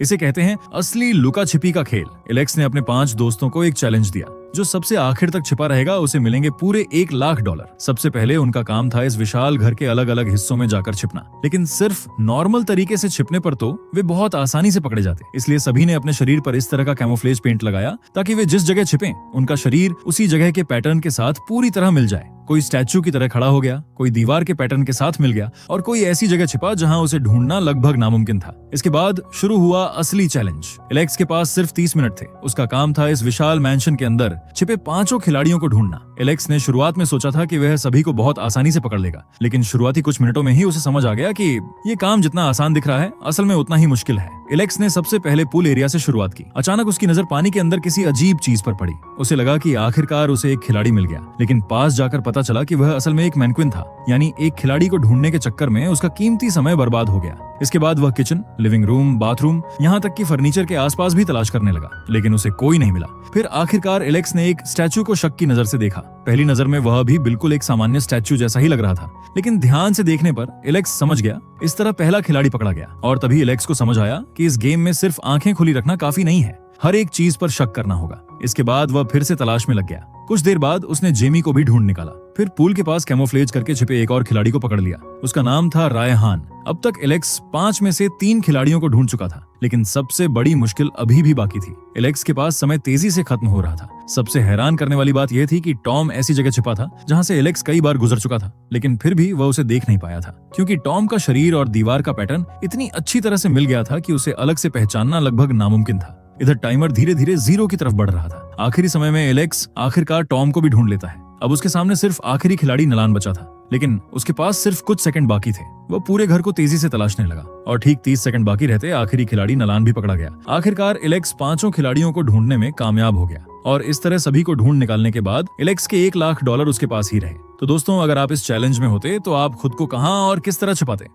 इसे कहते हैं असली लुका छिपी का खेल। एलेक्स ने अपने 5 दोस्तों को एक चैलेंज दिया, जो सबसे आखिर तक छिपा रहेगा उसे मिलेंगे पूरे $1,00,000। सबसे पहले उनका काम था इस विशाल घर के अलग अलग हिस्सों में जाकर छिपना, लेकिन सिर्फ नॉर्मल तरीके से छिपने पर तो वे बहुत आसानी से पकड़े जाते। इसलिए सभी ने अपने शरीर पर इस तरह का कैमोफ्लेज पेंट लगाया ताकि वे जिस जगह छिपें उनका शरीर उसी जगह के पैटर्न के साथ पूरी तरह मिल जाए। कोई स्टैचू की तरह खड़ा हो गया, कोई दीवार के पैटर्न के साथ मिल गया और कोई ऐसी जगह छिपा जहां उसे ढूंढना लगभग नामुमकिन था। इसके बाद शुरू हुआ असली चैलेंज। एलेक्स के पास सिर्फ 30 मिनट थे। उसका काम था इस विशाल मैंशन के अंदर छिपे 5 खिलाड़ियों को ढूंढना। एलेक्स ने शुरुआत में सोचा था कि वह सभी को बहुत आसानी से पकड़ लेगा, लेकिन शुरुआती कुछ मिनटों में ही उसे समझ आ गया कि ये काम जितना आसान दिख रहा है असल में उतना ही मुश्किल है। एलेक्स ने सबसे पहले पूल एरिया से शुरुआत की। अचानक उसकी नजर पानी के अंदर किसी अजीब चीज पर पड़ी। उसे लगा कि आखिरकार उसे एक खिलाड़ी मिल गया, लेकिन पास जाकर पता चला कि वह असल में एक मैनक्विन था, यानी एक खिलाड़ी को ढूंढने के चक्कर में उसका कीमती समय बर्बाद हो गया। इसके बाद वह किचन, लिविंग रूम, बाथरूम, यहाँ तक कि फर्नीचर के आसपास भी तलाश करने लगा, लेकिन उसे कोई नहीं मिला। फिर आखिरकार एलेक्स ने एक स्टैचू को शक की नजर से देखा। पहली नजर में वह भी बिल्कुल एक सामान्य स्टैचू जैसा ही लग रहा था, लेकिन ध्यान से देखने पर एलेक्स समझ गया इस तरह पहला खिलाड़ी पकड़ा गया। और तभी एलेक्स को समझ आया कि इस गेम में सिर्फ आंखें खुली रखना काफी नहीं है, हर एक चीज पर शक करना होगा। इसके बाद वह फिर से तलाश में लग गया। कुछ देर बाद उसने जेमी को भी ढूंढ निकाला। फिर पूल के पास कैमोफ्लेज करके छिपे एक और खिलाड़ी को पकड़ लिया। उसका नाम था रायहान। अब तक एलेक्स 5 में से 3 खिलाड़ियों को ढूंढ चुका था, लेकिन सबसे बड़ी मुश्किल अभी भी बाकी थी। एलेक्स के पास समय तेजी से खत्म हो रहा था। सबसे हैरान करने वाली बात यह थी कि टॉम ऐसी जगह छिपा था जहां से एलेक्स कई बार गुजर चुका था, लेकिन फिर भी वह उसे देख नहीं पाया था, क्योंकि टॉम का शरीर और दीवार का पैटर्न इतनी अच्छी तरह से मिल गया था कि उसे अलग से पहचानना लगभग नामुमकिन था। इधर टाइमर धीरे धीरे 0 की तरफ बढ़ रहा था। आखिरी समय में एलेक्स आखिरकार टॉम को भी ढूंढ लेता है। अब उसके सामने सिर्फ आखिरी खिलाड़ी नलान बचा था, लेकिन उसके पास सिर्फ कुछ सेकंड बाकी थे। वह पूरे घर को तेजी से तलाशने लगा और ठीक 30 सेकंड बाकी रहते आखिरी खिलाड़ी नलान भी पकड़ा गया। आखिरकार एलेक्स 5 खिलाड़ियों को ढूंढने में कामयाब हो गया और इस तरह सभी को ढूंढ निकालने के बाद एलेक्स के $1,00,000 उसके पास ही रहे। तो दोस्तों, अगर आप इस चैलेंज में होते तो आप खुद को कहां और किस तरह छिपाते?